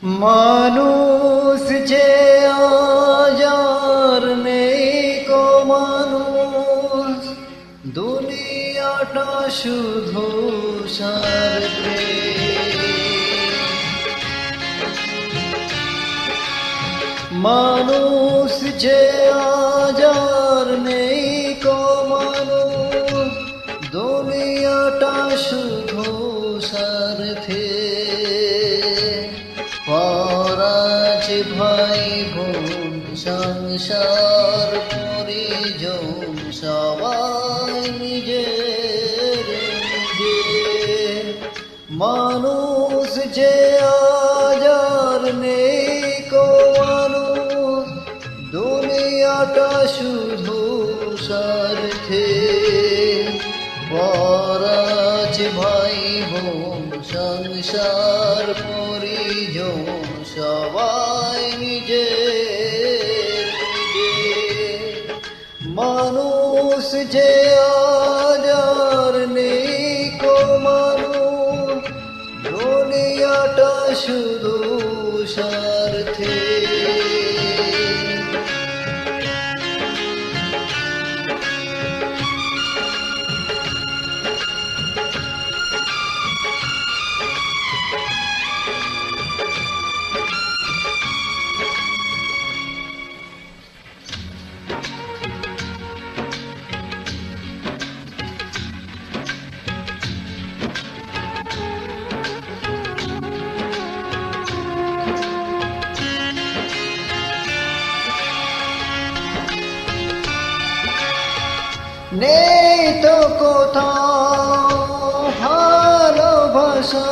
মানুষ যে আজার নেই কো মানুষ, দুনিয়াটা শুধু স্বার্থে। মানুষ যে আজার নেই কো মানুষ, দুনিয়াটা শুধু স্বার্থে। পরাজ ভাই বোন সংসার পরিজন সবাই নিজের নিজের। মানুষ যে আজার নেই কো মানুষ, দুনিয়াটা শুধু স্বার্থে। পরাজ ভাই বোন সংসার পরিজন সবাই নিজের নিজের। মানুষ যে আজার নেই কো মানুষ, দুনিয়াটা শুধু স্বার্থে। নেই তো কোথাও ভালোবাসা,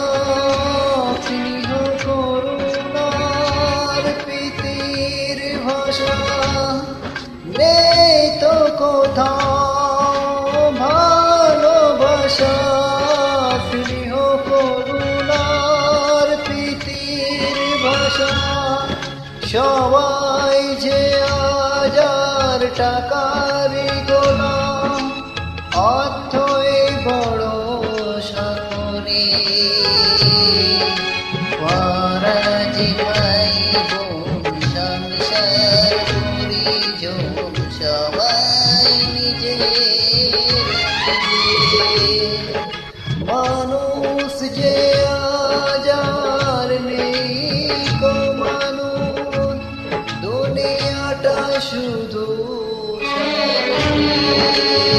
স্নেহ করুণার প্রীতির ভাষা। নেই তো কোথাও ভালোবাসা, স্নেহ করুণার প্রীতির ভাষা। সবাই যে আজার টাকারি গোলাম, অর্থই বড় সাকরে। পরাজ ভাই বোন সংসার পরিজন সবাই নিজের নিজের। মানুষ যে আজার নেই কো মানুষ, দুনিয়াটা শুধু স্বার্থে।